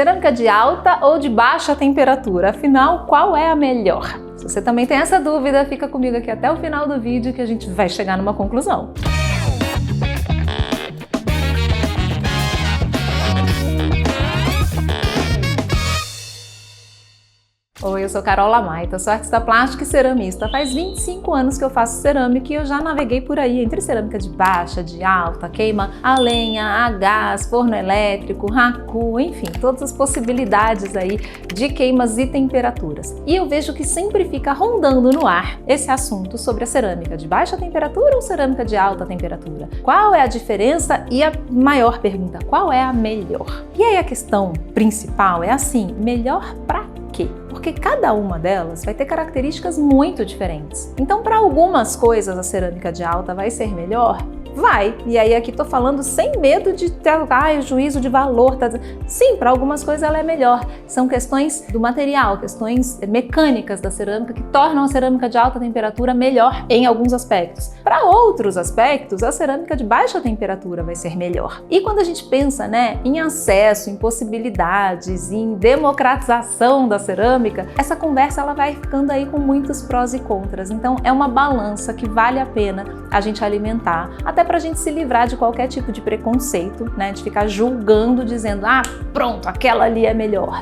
Cerâmica de alta ou de baixa temperatura? Afinal, qual é a melhor? Se você também tem essa dúvida, fica comigo aqui até o final do vídeo que a gente vai chegar numa conclusão. Oi, eu sou Carola Maita, sou artista plástica e ceramista. Faz 25 anos que eu faço cerâmica e eu já naveguei por aí entre cerâmica de baixa, de alta, queima a lenha, a gás, forno elétrico, raku, enfim, todas as possibilidades aí de queimas e temperaturas. E eu vejo que sempre fica rondando no ar esse assunto sobre a cerâmica de baixa temperatura ou cerâmica de alta temperatura. Qual é a diferença? E a maior pergunta, qual é a melhor? E aí a questão principal é assim, melhor pra quê? Porque cada uma delas vai ter características muito diferentes. Então, para algumas coisas, a cerâmica de alta vai ser melhor? Vai! E aí aqui tô falando sem medo de ter o juízo de valor. Sim, para algumas coisas ela é melhor. São questões do material, questões mecânicas da cerâmica que tornam a cerâmica de alta temperatura melhor em alguns aspectos. Para outros aspectos, a cerâmica de baixa temperatura vai ser melhor. E quando a gente pensa, em acesso, em possibilidades, em democratização da cerâmica, essa conversa ela vai ficando aí com muitos prós e contras. Então é uma balança que vale a pena a gente alimentar, até para a gente se livrar de qualquer tipo de preconceito, de ficar julgando, dizendo, pronto, aquela ali é melhor.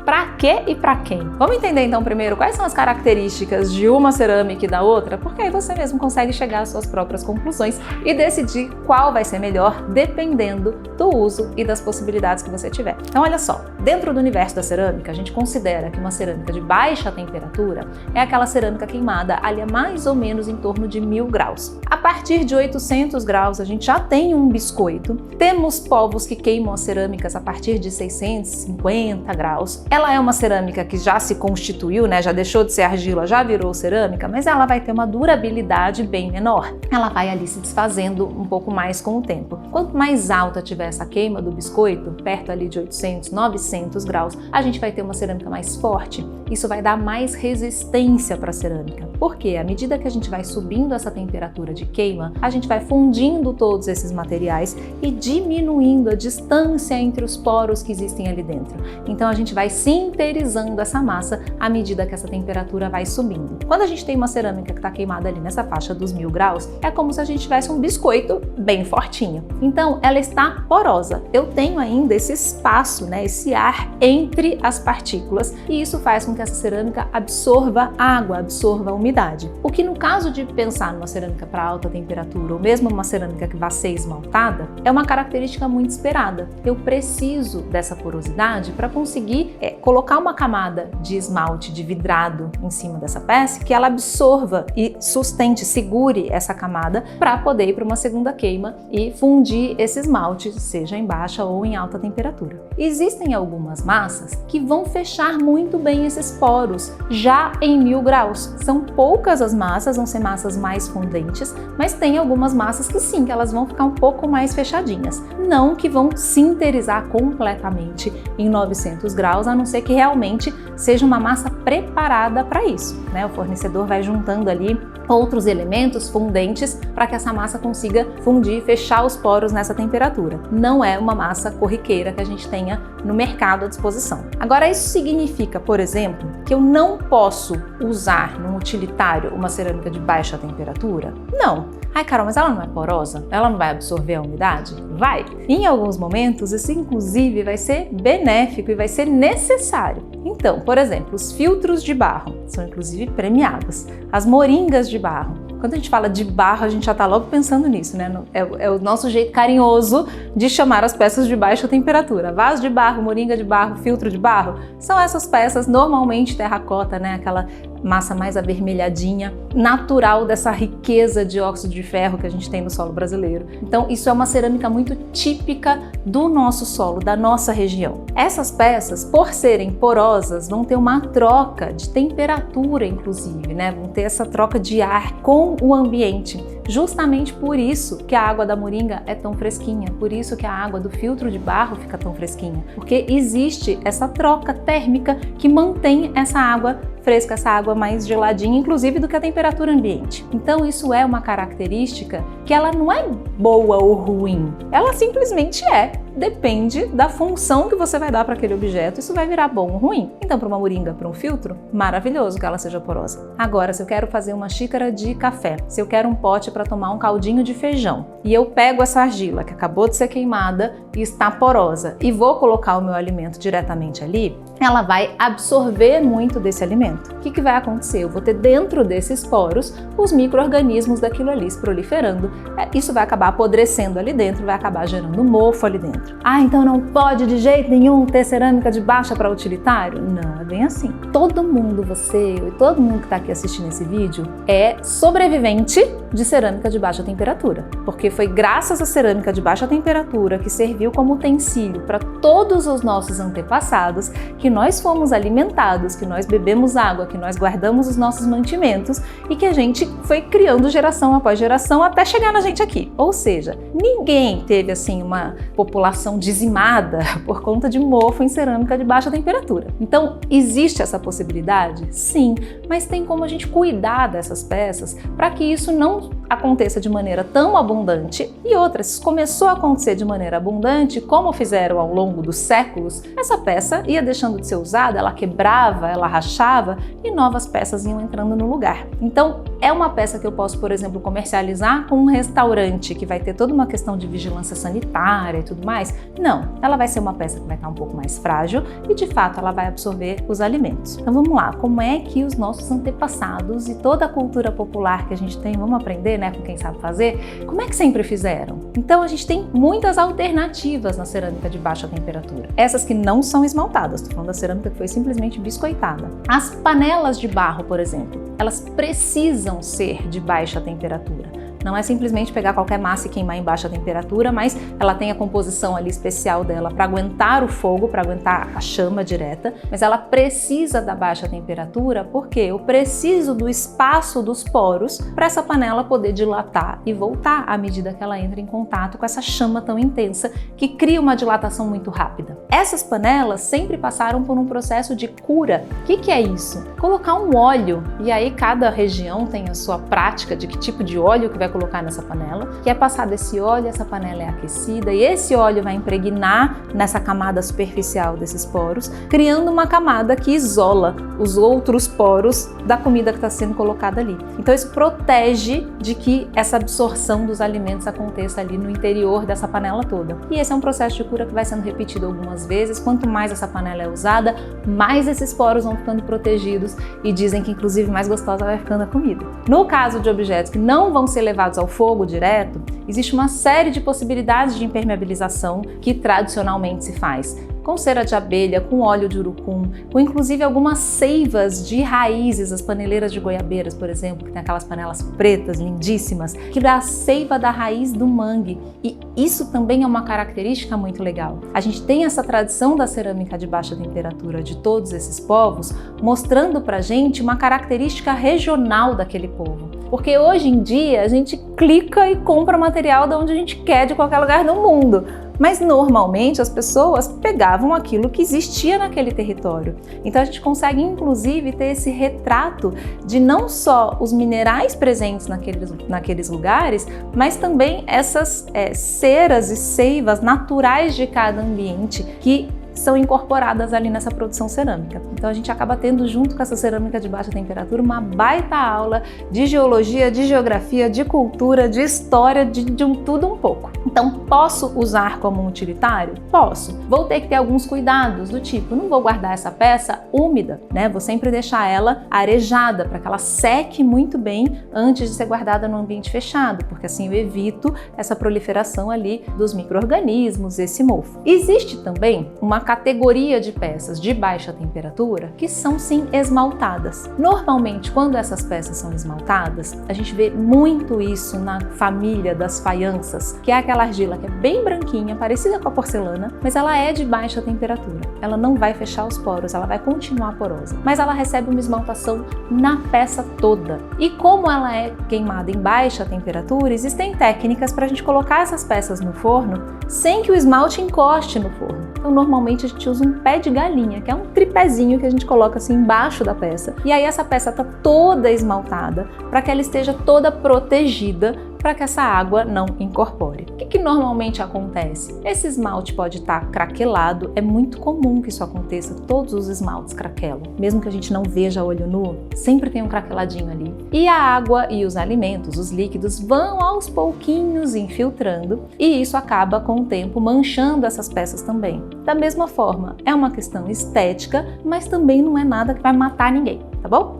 Pra quê e pra quem? Vamos entender então primeiro quais são as características de uma cerâmica e da outra, porque aí você mesmo consegue chegar às suas próprias conclusões e decidir qual vai ser melhor dependendo do uso e das possibilidades que você tiver. Então olha só, dentro do universo da cerâmica, a gente considera que uma cerâmica de baixa temperatura é aquela cerâmica queimada ali a mais ou menos em torno de 1000 graus. A partir de 800 graus a gente já tem um biscoito, temos povos que queimam as cerâmicas a partir de 650 graus. Ela é uma cerâmica que já se constituiu, já deixou de ser argila, já virou cerâmica, mas ela vai ter uma durabilidade bem menor. Ela vai ali se desfazendo um pouco mais com o tempo. Quanto mais alta tiver essa queima do biscoito, perto ali de 800, 900 graus, a gente vai ter uma cerâmica mais forte. Isso vai dar mais resistência para a cerâmica. Porque à medida que a gente vai subindo essa temperatura de queima, a gente vai fundindo todos esses materiais e diminuindo a distância entre os poros que existem ali dentro. Então a gente vai sinterizando essa massa à medida que essa temperatura vai subindo. Quando a gente tem uma cerâmica que está queimada ali nessa faixa dos 1000 graus, é como se a gente tivesse um biscoito bem fortinho. Então ela está porosa. Eu tenho ainda esse espaço, esse ar entre as partículas e isso faz com que essa cerâmica absorva água, absorva umidade. O que no caso de pensar numa cerâmica para alta temperatura ou mesmo uma cerâmica que vai ser esmaltada, é uma característica muito esperada. Eu preciso dessa porosidade para conseguir colocar uma camada de esmalte, de vidrado em cima dessa peça, que ela absorva e sustente, segure essa camada para poder ir para uma segunda queima e fundir esse esmalte, seja em baixa ou em alta temperatura. Existem algumas massas que vão fechar muito bem esses poros já em 1000 graus. São poucas as massas, vão ser massas mais fondentes, mas tem algumas massas que sim, que elas vão ficar um pouco mais fechadinhas. Não que vão sinterizar completamente em 900 graus, a não ser que realmente seja uma massa preparada para isso, O fornecedor vai juntando ali outros elementos fundentes para que essa massa consiga fundir e fechar os poros nessa temperatura. Não é uma massa corriqueira que a gente tenha no mercado à disposição. Agora, isso significa, por exemplo, que eu não posso usar num utilitário uma cerâmica de baixa temperatura? Não. Carol, mas ela não é porosa? Ela não vai absorver a umidade? Vai! Em alguns momentos, isso inclusive vai ser benéfico e vai ser necessário. Então, por exemplo, os filtros de barro são inclusive premiados. As moringas de barro. Quando a gente fala de barro, a gente já está logo pensando nisso, É o nosso jeito carinhoso de chamar as peças de baixa temperatura. Vaso de barro, moringa de barro, filtro de barro, são essas peças normalmente terracota, Aquela massa mais avermelhadinha, natural dessa riqueza de óxido de ferro que a gente tem no solo brasileiro. Então isso é uma cerâmica muito típica do nosso solo, da nossa região. Essas peças, por serem porosas, vão ter uma troca de temperatura, inclusive, Vão ter essa troca de ar com o ambiente. Justamente por isso que a água da moringa é tão fresquinha, por isso que a água do filtro de barro fica tão fresquinha, porque existe essa troca térmica que mantém essa água fresca, essa água mais geladinha, inclusive do que a temperatura ambiente. Então isso é uma característica que ela não é boa ou ruim, ela simplesmente é. depende da função que você vai dar para aquele objeto, isso vai virar bom ou ruim. Então, para uma moringa, para um filtro, maravilhoso que ela seja porosa. Agora, se eu quero fazer uma xícara de café, se eu quero um pote para tomar um caldinho de feijão, e eu pego essa argila que acabou de ser queimada e está porosa e vou colocar o meu alimento diretamente ali, ela vai absorver muito desse alimento. O que vai acontecer? Eu vou ter dentro desses poros os micro-organismos daquilo ali se proliferando. Isso vai acabar apodrecendo ali dentro, vai acabar gerando mofo ali dentro. Então não pode de jeito nenhum ter cerâmica de baixa para utilitário? Não, é bem assim. Todo mundo, você e todo mundo que está aqui assistindo esse vídeo é sobrevivente de cerâmica de baixa temperatura, porque foi graças à cerâmica de baixa temperatura que serviu como utensílio para todos os nossos antepassados que nós fomos alimentados, que nós bebemos água, que nós guardamos os nossos mantimentos e que a gente foi criando geração após geração até chegar na gente aqui. Ou seja, ninguém teve assim uma população dizimada por conta de mofo em cerâmica de baixa temperatura. Então, existe essa possibilidade? Sim, mas tem como a gente cuidar dessas peças para que isso não aconteça de maneira tão abundante. E outra, se começou a acontecer de maneira abundante, como fizeram ao longo dos séculos, essa peça ia deixando de ser usada, ela quebrava, ela rachava e novas peças iam entrando no lugar. Então, é uma peça que eu posso, por exemplo, comercializar com um restaurante que vai ter toda uma questão de vigilância sanitária e tudo mais? Não, ela vai ser uma peça que vai estar um pouco mais frágil e, de fato, ela vai absorver os alimentos. Então, vamos lá, como é que os nossos antepassados e toda a cultura popular que a gente tem, vamos aprender, né, com quem sabe fazer, como é que sempre fizeram? Então, a gente tem muitas alternativas na cerâmica de baixa temperatura. Essas que não são esmaltadas, estou falando da cerâmica que foi simplesmente biscoitada. As panelas de barro, por exemplo, elas precisam ser de baixa temperatura. Não é simplesmente pegar qualquer massa e queimar em baixa temperatura, mas ela tem a composição ali especial dela para aguentar o fogo, para aguentar a chama direta, mas ela precisa da baixa temperatura porque eu preciso do espaço dos poros para essa panela poder dilatar e voltar à medida que ela entra em contato com essa chama tão intensa que cria uma dilatação muito rápida. Essas panelas sempre passaram por um processo de cura. O que é isso? Colocar um óleo, e aí cada região tem a sua prática de que tipo de óleo que vai colocar nessa panela, que é passado esse óleo, essa panela é aquecida e esse óleo vai impregnar nessa camada superficial desses poros, criando uma camada que isola os outros poros da comida que está sendo colocada ali. Então isso protege de que essa absorção dos alimentos aconteça ali no interior dessa panela toda. E esse é um processo de cura que vai sendo repetido algumas vezes. Quanto mais essa panela é usada, mais esses poros vão ficando protegidos e dizem que inclusive mais gostosa vai ficando a comida. No caso de objetos que não vão ser levados ao fogo direto, existe uma série de possibilidades de impermeabilização que tradicionalmente se faz. Com cera de abelha, com óleo de urucum, com inclusive algumas seivas de raízes, as paneleiras de goiabeiras, por exemplo, que tem aquelas panelas pretas, lindíssimas, que dá a seiva da raiz do mangue. E isso também é uma característica muito legal. A gente tem essa tradição da cerâmica de baixa temperatura de todos esses povos, mostrando pra gente uma característica regional daquele povo. Porque hoje em dia a gente clica e compra material de onde a gente quer, de qualquer lugar do mundo. Mas normalmente as pessoas pegavam aquilo que existia naquele território. Então a gente consegue inclusive ter esse retrato de não só os minerais presentes naqueles lugares, mas também essas ceras e seivas naturais de cada ambiente que são incorporadas ali nessa produção cerâmica. Então a gente acaba tendo junto com essa cerâmica de baixa temperatura uma baita aula de geologia, de geografia, de cultura, de história, de um tudo um pouco. Então posso usar como um utilitário? Posso. Vou ter que ter alguns cuidados do tipo, não vou guardar essa peça úmida, né? Vou sempre deixar ela arejada para que ela seque muito bem antes de ser guardada no ambiente fechado, porque assim eu evito essa proliferação ali dos micro-organismos, esse mofo. Existe também uma categoria de peças de baixa temperatura que são sim esmaltadas. Normalmente, quando essas peças são esmaltadas, a gente vê muito isso na família das faianças, que é aquela argila que é bem branquinha, parecida com a porcelana, mas ela é de baixa temperatura. Ela não vai fechar os poros, ela vai continuar porosa, mas ela recebe uma esmaltação na peça toda. E como ela é queimada em baixa temperatura, existem técnicas para a gente colocar essas peças no forno sem que o esmalte encoste no forno. Então, normalmente a gente usa um pé de galinha, que é um tripézinho que a gente coloca assim embaixo da peça. E aí essa peça tá toda esmaltada para que ela esteja toda protegida para que essa água não incorpore. O que normalmente acontece? Esse esmalte pode estar craquelado, é muito comum que isso aconteça, todos os esmaltes craquelam. Mesmo que a gente não veja a olho nu, sempre tem um craqueladinho ali. E a água e os alimentos, os líquidos, vão aos pouquinhos infiltrando e isso acaba com o tempo manchando essas peças também. Da mesma forma, é uma questão estética, mas também não é nada que vai matar ninguém, tá bom?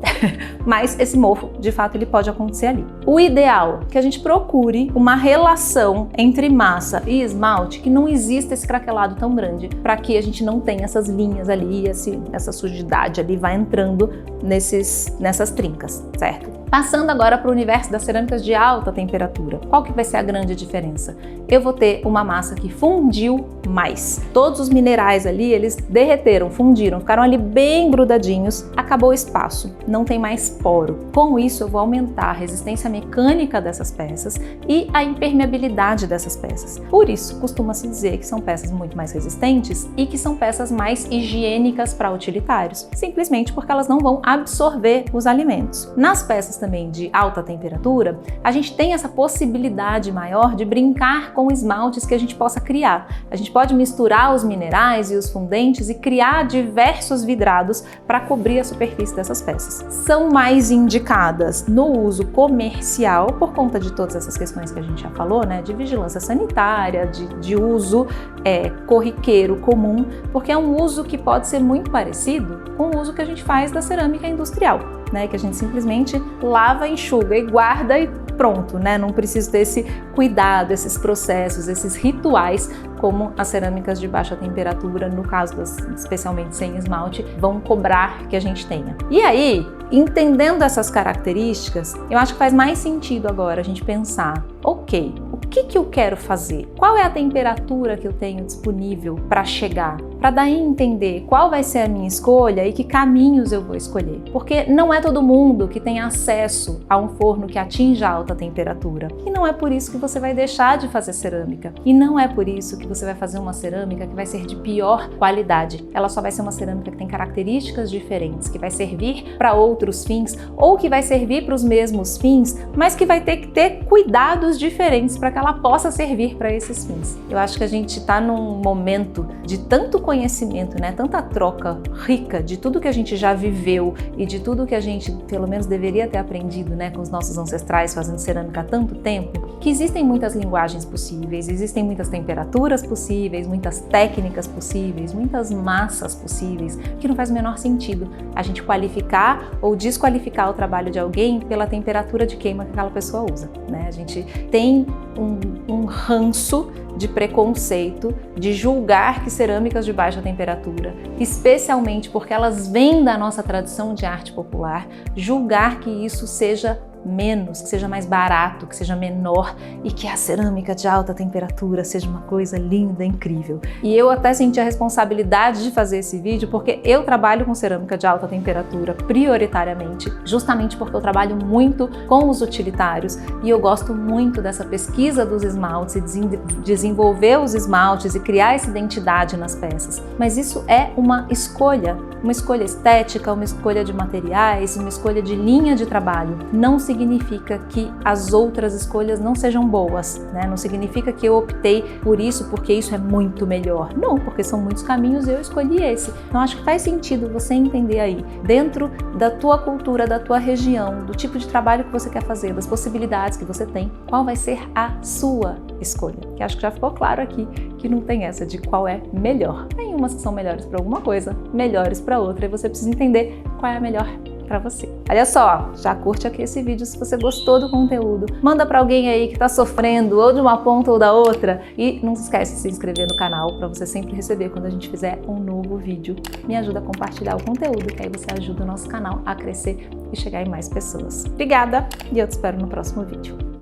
Mas esse mofo, de fato, ele pode acontecer ali. O ideal é que a gente procure uma relação entre massa e esmalte, que não exista esse craquelado tão grande, para que a gente não tenha essas linhas ali, essa sujidade ali vai entrando nessas trincas, certo? Passando agora para o universo das cerâmicas de alta temperatura, qual que vai ser a grande diferença? Eu vou ter uma massa que fundiu mais. Todos os minerais ali, eles derreteram, fundiram, ficaram ali bem grudadinhos, acabou o espaço, não tem mais poro. Com isso, eu vou aumentar a resistência mecânica dessas peças e a impermeabilidade dessas peças. Por isso, costuma-se dizer que são peças muito mais resistentes e que são peças mais higiênicas para utilitários, simplesmente porque elas não vão absorver os alimentos. Nas peças também de alta temperatura, a gente tem essa possibilidade maior de brincar com esmaltes que a gente possa criar. A gente pode misturar os minerais e os fundentes e criar diversos vidrados para cobrir a superfície dessas peças. São mais indicadas no uso comercial por conta de todas essas questões que a gente já falou, né, de vigilância sanitária, de uso corriqueiro comum, porque é um uso que pode ser muito parecido com o uso que a gente faz da cerâmica industrial, né, que a gente simplesmente lava, enxuga e guarda e pronto, né? Não precisa ter esse cuidado, esses processos, esses rituais como as cerâmicas de baixa temperatura, no caso especialmente sem esmalte, vão cobrar que a gente tenha. E aí, entendendo essas características, eu acho que faz mais sentido agora a gente pensar, ok, o que eu quero fazer? Qual é a temperatura que eu tenho disponível para chegar? Para daí entender qual vai ser a minha escolha e que caminhos eu vou escolher. Porque não é todo mundo que tem acesso a um forno que atinja alta temperatura. E não é por isso que você vai deixar de fazer cerâmica. E não é por isso que você vai fazer uma cerâmica que vai ser de pior qualidade. Ela só vai ser uma cerâmica que tem características diferentes, que vai servir para outros fins ou que vai servir para os mesmos fins, mas que vai ter que ter cuidados diferentes para que ela possa servir para esses fins. Eu acho que a gente está num momento de tanto conhecimento, né, tanta troca rica de tudo que a gente já viveu e de tudo que a gente, pelo menos, deveria ter aprendido, né, com os nossos ancestrais fazendo cerâmica há tanto tempo, que existem muitas linguagens possíveis, existem muitas temperaturas possíveis, muitas técnicas possíveis, muitas massas possíveis, que não faz o menor sentido a gente qualificar ou desqualificar o trabalho de alguém pela temperatura de queima que aquela pessoa usa, né? A gente tem um ranço de preconceito, de julgar que cerâmicas de baixa temperatura, especialmente porque elas vêm da nossa tradição de arte popular, julgar que isso seja menos, que seja mais barato, que seja menor e que a cerâmica de alta temperatura seja uma coisa linda, incrível. E eu até senti a responsabilidade de fazer esse vídeo porque eu trabalho com cerâmica de alta temperatura prioritariamente, justamente porque eu trabalho muito com os utilitários e eu gosto muito dessa pesquisa dos esmaltes e desenvolver os esmaltes e criar essa identidade nas peças. Mas isso é uma escolha estética, uma escolha de materiais, uma escolha de linha de trabalho. Não significa que as outras escolhas não sejam boas, né? Não significa que eu optei por isso porque isso é muito melhor. Não, porque são muitos caminhos e eu escolhi esse. Então acho que faz sentido você entender aí, dentro da tua cultura, da tua região, do tipo de trabalho que você quer fazer, das possibilidades que você tem, qual vai ser a sua escolha. Que acho que já ficou claro aqui que não tem essa de qual é melhor. Tem umas que são melhores para alguma coisa, melhores para outra, e você precisa entender qual é a melhor para você. Olha só, já curte aqui esse vídeo se você gostou do conteúdo, manda para alguém aí que está sofrendo ou de uma ponta ou da outra e não se esquece de se inscrever no canal para você sempre receber quando a gente fizer um novo vídeo. Me ajuda a compartilhar o conteúdo, que aí você ajuda o nosso canal a crescer e chegar em mais pessoas. Obrigada e eu te espero no próximo vídeo.